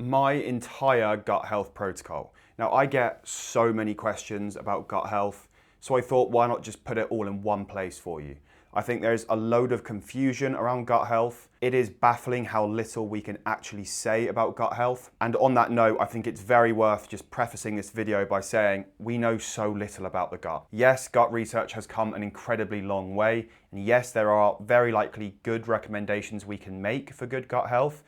my entire gut health protocol. Now, I get so many questions about gut health, so I thought, why not just put it all in one place for you? I think there's a load of confusion around gut health. It is baffling how little we can actually say about gut health. And on that note, I think it's very worth just prefacing this video by saying we know so little about the gut. Yes, gut research has come an incredibly long way. And yes, there are very likely good recommendations we can make for good gut health,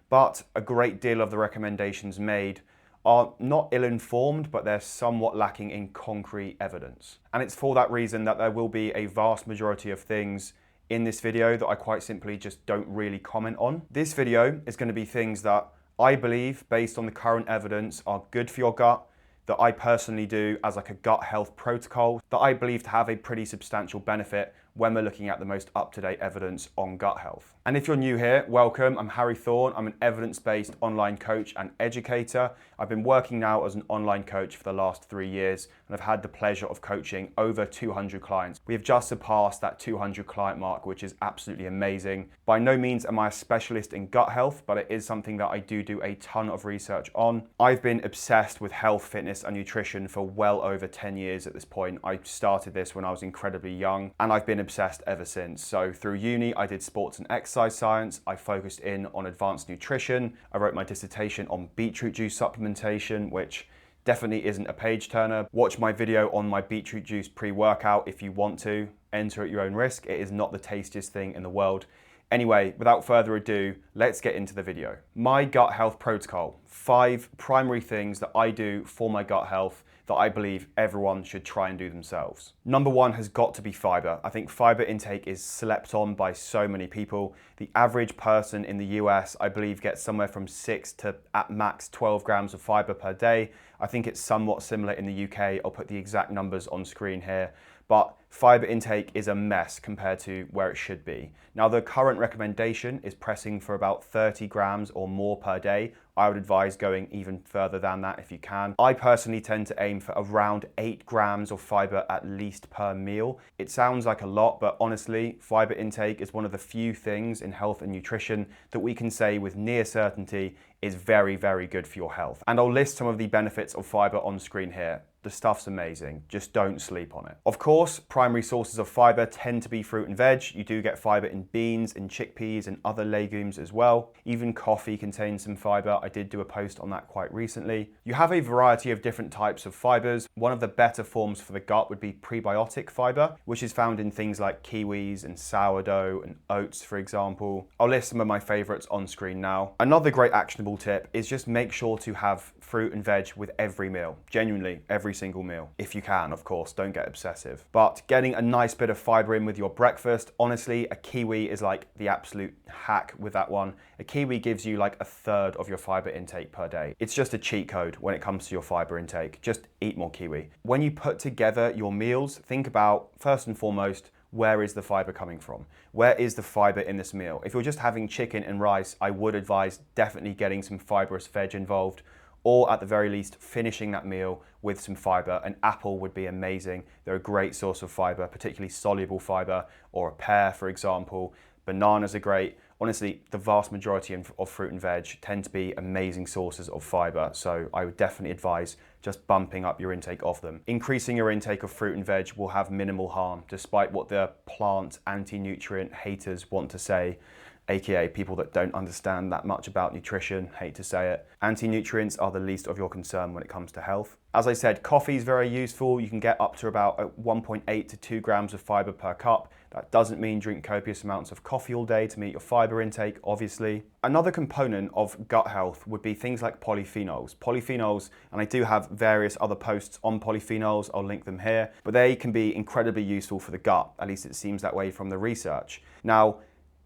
but a great deal of the recommendations made are not ill-informed, but they're somewhat lacking in concrete evidence. And it's for that reason that there will be a vast majority of things in this video that I quite simply just don't really comment on. This video is going to be things that I believe, based on the current evidence, are good for your gut, that I personally do as like a gut health protocol, that I believe to have a pretty substantial benefit when we're looking at the most up-to-date evidence on gut health. And if you're new here, welcome. I'm Harry Thorne. I'm an evidence-based online coach and educator. I've been working now as an online coach for the last 3 years, and I've had the pleasure of coaching over 200 clients. We have just surpassed that 200 client mark, which is absolutely amazing. By no means am I a specialist in gut health, but it is something that I do a ton of research on. I've been obsessed with health, fitness, and nutrition for well over 10 years at this point. I started this when I was incredibly young, and I've been obsessed ever since. So through uni, I did sports and exercise science. I focused in on advanced nutrition. I wrote my dissertation on beetroot juice supplementation, which definitely isn't a page turner. Watch my video on my beetroot juice pre-workout if you want to. Enter at your own risk. It is not the tastiest thing in the world. Anyway, without further ado, let's get into the video. My gut health protocol, 5 primary things that I do for my gut health that I believe everyone should try and do themselves. Number 1 has got to be fiber. I think fiber intake is slept on by so many people. The average person in the US, I believe, gets somewhere from 6 to at max 12 grams of fiber per day. I think it's somewhat similar in the UK. I'll put the exact numbers on screen here. But fiber intake is a mess compared to where it should be. Now, the current recommendation is pressing for about 30 grams or more per day. I would advise going even further than that if you can. I personally tend to aim for around 8 grams of fiber at least per meal. It sounds like a lot, but honestly, fiber intake is one of the few things in health and nutrition that we can say with near certainty is very, very good for your health. And I'll list some of the benefits of fiber on screen here. The stuff's amazing, just don't sleep on it. Of course, primary sources of fiber tend to be fruit and veg. You do get fiber in beans, in chickpeas, and other legumes as well. Even coffee contains some fiber. I did do a post on that quite recently. You have a variety of different types of fibers. One of the better forms for the gut would be prebiotic fiber, which is found in things like kiwis and sourdough and oats, for example. I'll list some of my favorites on screen now. Another great actionable tip is just make sure to have fruit and veg with every meal. Genuinely, every single meal. If you can, of course, don't get obsessive. But getting a nice bit of fiber in with your breakfast, honestly, a kiwi is like the absolute hack with that one. A kiwi gives you like a third of your fiber intake per day. It's just a cheat code when it comes to your fiber intake. Just eat more kiwi. When you put together your meals, think about, first and foremost, where is the fiber coming from? Where is the fiber in this meal? If you're just having chicken and rice, I would advise definitely getting some fibrous veg involved, or at the very least, finishing that meal with some fiber. An apple would be amazing. They're a great source of fiber, particularly soluble fiber, or a pear, for example. Bananas are great. Honestly, the vast majority of fruit and veg tend to be amazing sources of fiber, so I would definitely advise just bumping up your intake of them. Increasing your intake of fruit and veg will have minimal harm, despite what the plant anti-nutrient haters want to say, aka people that don't understand that much about nutrition, hate to say it. Anti-nutrients are the least of your concern when it comes to health. As I said, coffee is very useful. You can get up to about 1.8 to 2 grams of fiber per cup. That doesn't mean drink copious amounts of coffee all day to meet your fiber intake, obviously. Another component of gut health would be things like polyphenols. Polyphenols, and I do have various other posts on polyphenols, I'll link them here, but they can be incredibly useful for the gut, at least it seems that way from the research. Now,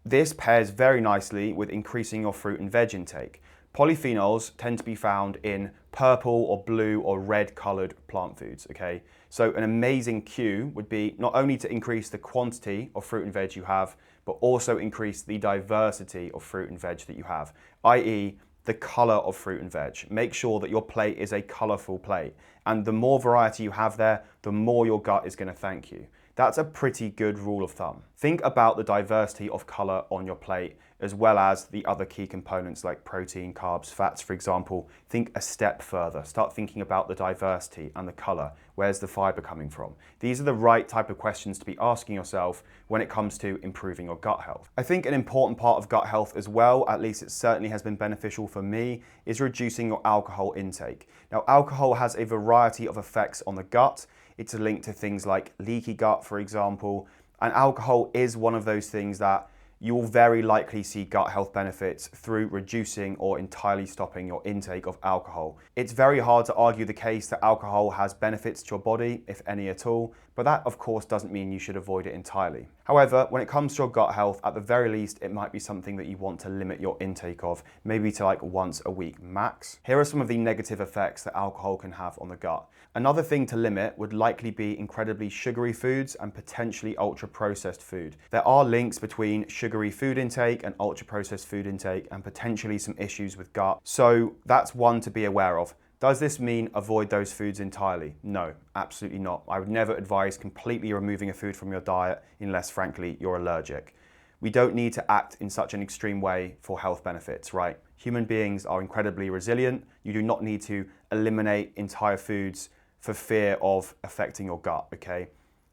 this pairs very nicely with increasing your fruit and veg intake. Polyphenols tend to be found in purple or blue or red colored plant foods, okay? So an amazing cue would be not only to increase the quantity of fruit and veg you have, but also increase the diversity of fruit and veg that you have, i.e. the color of fruit and veg. Make sure that your plate is a colorful plate. And the more variety you have there, the more your gut is gonna thank you. That's a pretty good rule of thumb. Think about the diversity of color on your plate as well as the other key components like protein, carbs, fats, for example. Think a step further. Start thinking about the diversity and the color. Where's the fiber coming from? These are the right type of questions to be asking yourself when it comes to improving your gut health. I think an important part of gut health as well, at least it certainly has been beneficial for me, is reducing your alcohol intake. Now, alcohol has a variety of effects on the gut. It's linked to things like leaky gut, for example, and alcohol is one of those things that you will very likely see gut health benefits through reducing or entirely stopping your intake of alcohol. It's very hard to argue the case that alcohol has benefits to your body, if any at all, but that of course doesn't mean you should avoid it entirely. However, when it comes to your gut health, at the very least, it might be something that you want to limit your intake of, maybe to like once a week max. Here are some of the negative effects that alcohol can have on the gut. Another thing to limit would likely be incredibly sugary foods and potentially ultra-processed food. There are links between sugary food intake and ultra-processed food intake and potentially some issues with gut. So that's one to be aware of. Does this mean avoid those foods entirely? No, absolutely not. I would never advise completely removing a food from your diet unless, frankly, you're allergic. We don't need to act in such an extreme way for health benefits, right? Human beings are incredibly resilient. You do not need to eliminate entire foods for fear of affecting your gut, okay?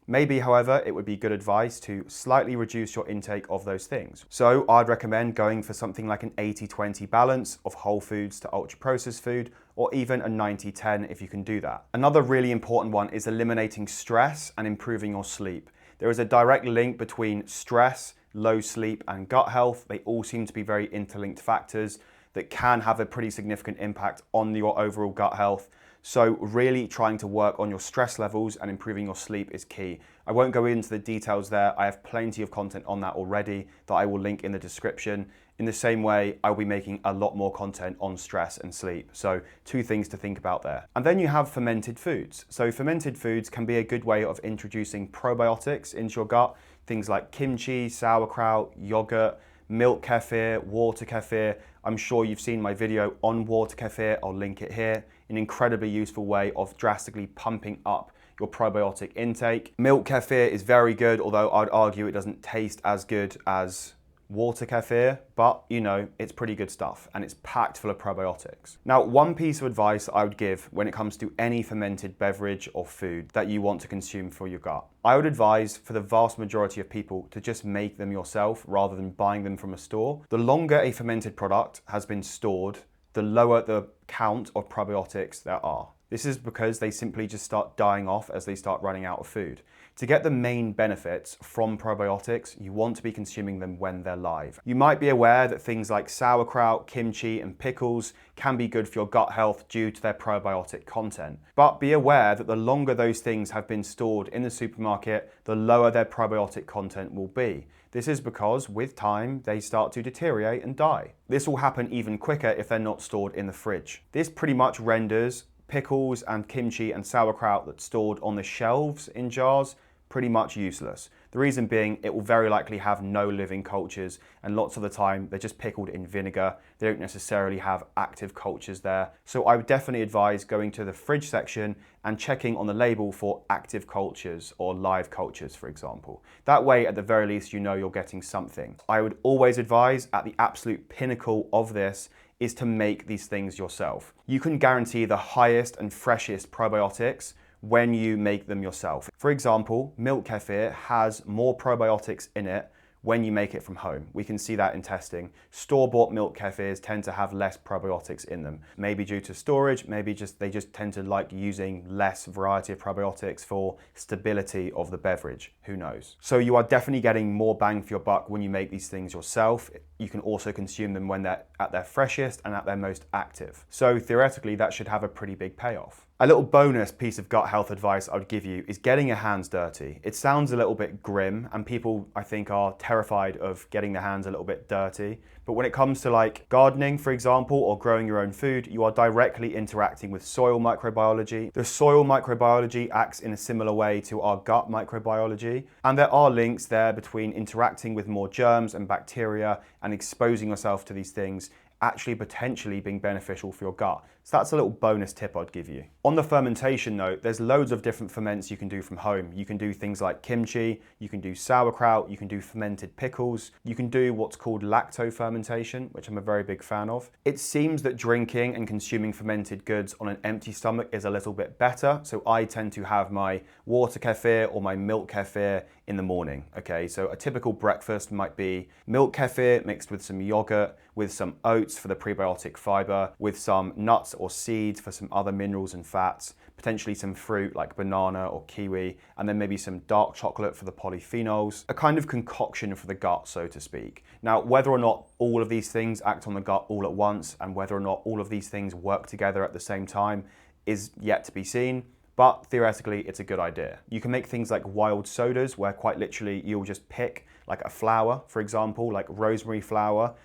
Maybe, however, it would be good advice to slightly reduce your intake of those things. So I'd recommend going for something like an 80-20 balance of whole foods to ultra-processed food, or even a 90-10 if you can do that. Another really important one is eliminating stress and improving your sleep. There is a direct link between stress, low sleep, and gut health. They all seem to be very interlinked factors that can have a pretty significant impact on your overall gut health. So really trying to work on your stress levels and improving your sleep is key. I won't go into the details there. I have plenty of content on that already that I will link in the description. In the same way, I'll be making a lot more content on stress and sleep. So two things to think about there. And then you have fermented foods. So fermented foods can be a good way of introducing probiotics into your gut. Things like kimchi, sauerkraut, yogurt, milk kefir, water kefir. I'm sure you've seen my video on water kefir. I'll link it here. An incredibly useful way of drastically pumping up your probiotic intake. Milk kefir is very good, although I'd argue it doesn't taste as good as water kefir, but you know, it's pretty good stuff and it's packed full of probiotics. Now, one piece of advice I would give when it comes to any fermented beverage or food that you want to consume for your gut, I would advise for the vast majority of people to just make them yourself rather than buying them from a store. The longer a fermented product has been stored, the lower the count of probiotics there are. This is because they simply just start dying off as they start running out of food. To get the main benefits from probiotics, you want to be consuming them when they're live. You might be aware that things like sauerkraut, kimchi, and pickles can be good for your gut health due to their probiotic content. But be aware that the longer those things have been stored in the supermarket, the lower their probiotic content will be. This is because, with time, they start to deteriorate and die. This will happen even quicker if they're not stored in the fridge. This pretty much renders pickles and kimchi and sauerkraut that's stored on the shelves in jars pretty much useless. The reason being, it will very likely have no living cultures, and lots of the time they're just pickled in vinegar. They don't necessarily have active cultures there. So I would definitely advise going to the fridge section and checking on the label for active cultures or live cultures, for example. That way, at the very least, you know you're getting something. I would always advise, at the absolute pinnacle of this, is to make these things yourself. You can guarantee the highest and freshest probiotics when you make them yourself. For example, milk kefir has more probiotics in it when you make it from home. We can see that in testing. Store-bought milk kefirs tend to have less probiotics in them. Maybe due to storage, maybe they just tend to like using less variety of probiotics for stability of the beverage. Who knows? So you are definitely getting more bang for your buck when you make these things yourself. You can also consume them when they're at their freshest and at their most active. So theoretically, that should have a pretty big payoff. A little bonus piece of gut health advice I would give you is getting your hands dirty. It sounds a little bit grim, and people, I think, are terrified of getting their hands a little bit dirty. But when it comes to like gardening, for example, or growing your own food, you are directly interacting with soil microbiology. The soil microbiology acts in a similar way to our gut microbiology. And there are links there between interacting with more germs and bacteria and exposing yourself to these things actually potentially being beneficial for your gut. So that's a little bonus tip I'd give you. On the fermentation note, there's loads of different ferments you can do from home. You can do things like kimchi, you can do sauerkraut, you can do fermented pickles, you can do what's called lacto fermentation, which I'm a very big fan of. It seems that drinking and consuming fermented goods on an empty stomach is a little bit better, so I tend to have my water kefir or my milk kefir in the morning, okay? So a typical breakfast might be milk kefir mixed with some yogurt, with some oats for the prebiotic fiber, with some nuts or seeds for some other minerals and fats, potentially some fruit like banana or kiwi, and then maybe some dark chocolate for the polyphenols, a kind of concoction for the gut, so to speak. Now, whether or not all of these things act on the gut all at once, and whether or not all of these things work together at the same time is yet to be seen, but theoretically, it's a good idea. You can make things like wild sodas, where quite literally you'll just pick like a flower, for example, like rosemary flower,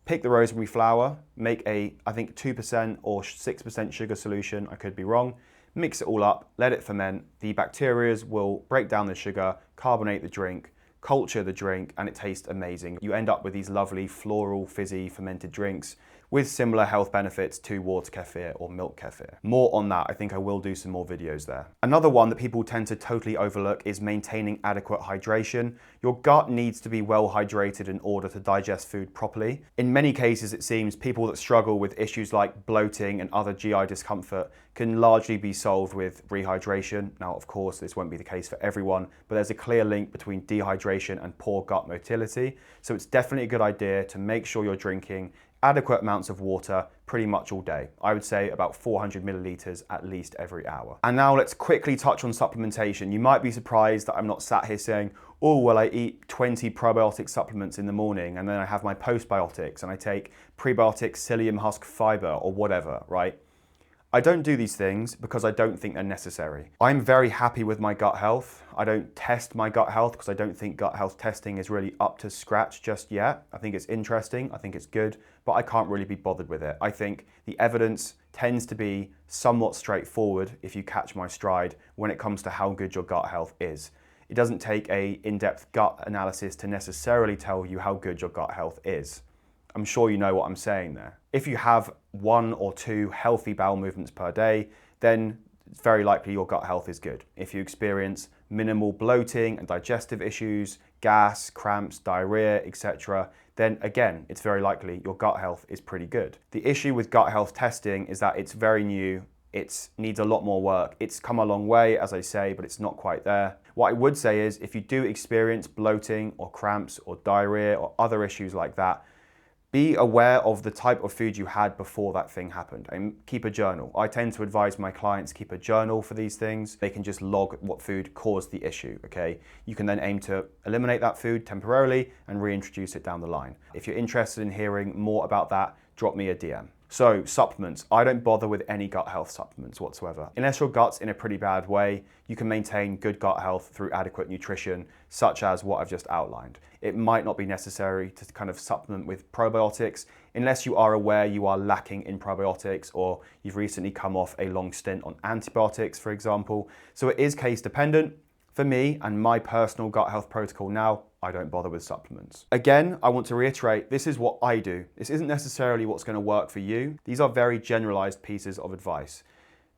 pick the rosemary flower, make a, I think 2% or 6% sugar solution, I could be wrong, mix it all up, let it ferment, the bacteria will break down the sugar, carbonate the drink, culture the drink, and it tastes amazing. You end up with these lovely floral, fizzy, fermented drinks with similar health benefits to water kefir or milk kefir. More on that, I think I will do some more videos there. Another one that people tend to totally overlook is maintaining adequate hydration. Your gut needs to be well hydrated in order to digest food properly. In many cases, it seems people that struggle with issues like bloating and other GI discomfort can largely be solved with rehydration. Now, of course, this won't be the case for everyone, but there's a clear link between dehydration and poor gut motility. So it's definitely a good idea to make sure you're drinking adequate amounts of water pretty much all day. I would say about 400 milliliters at least every hour. And now let's quickly touch on supplementation. You might be surprised that I'm not sat here saying, oh, well, I eat 20 probiotic supplements in the morning and then I have my postbiotics and I take prebiotic psyllium husk fiber or whatever, right? I don't do these things because I don't think they're necessary. I'm very happy with my gut health. I don't test my gut health because I don't think gut health testing is really up to scratch just yet. I think it's interesting, I think it's good, but I can't really be bothered with it. I think the evidence tends to be somewhat straightforward if you catch my stride when it comes to how good your gut health is. It doesn't take an in-depth gut analysis to necessarily tell you how good your gut health is. I'm sure you know what I'm saying there. If you have 1 or 2 healthy bowel movements per day, then it's very likely your gut health is good. If you experience minimal bloating and digestive issues, gas, cramps, diarrhea, etc., then again, it's very likely your gut health is pretty good. The issue with gut health testing is that it's very new, it needs a lot more work. It's come a long way, as I say, but it's not quite there. What I would say is if you do experience bloating or cramps or diarrhea or other issues like that, be aware of the type of food you had before that thing happened and keep a journal. I tend to advise my clients keep a journal for these things. They can just log what food caused the issue, okay? You can then aim to eliminate that food temporarily and reintroduce it down the line. If you're interested in hearing more about that, drop me a DM. So, supplements. I don't bother with any gut health supplements whatsoever. Unless your gut's in a pretty bad way, you can maintain good gut health through adequate nutrition, such as what I've just outlined. It might not be necessary to kind of supplement with probiotics unless you are aware you are lacking in probiotics or you've recently come off a long stint on antibiotics, for example. So it is case dependent. For me and my personal gut health protocol now, I don't bother with supplements. Again, I want to reiterate, this is what I do. This isn't necessarily what's going to work for you. These are very generalized pieces of advice.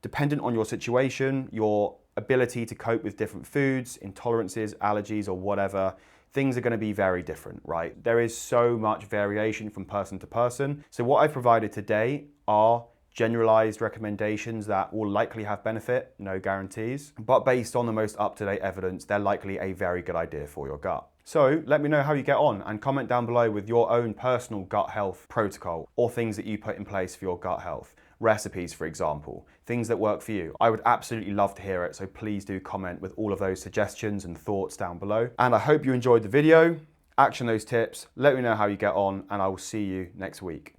Dependent on your situation, your ability to cope with different foods, intolerances, allergies, or whatever, things are going to be very different, right? There is so much variation from person to person. So what I've provided today are generalized recommendations that will likely have benefit, no guarantees, but based on the most up-to-date evidence, they're likely a very good idea for your gut. So let me know how you get on and comment down below with your own personal gut health protocol or things that you put in place for your gut health. Recipes, for example, things that work for you. I would absolutely love to hear it, so please do comment with all of those suggestions and thoughts down below. And I hope you enjoyed the video. Action those tips, let me know how you get on, and I will see you next week.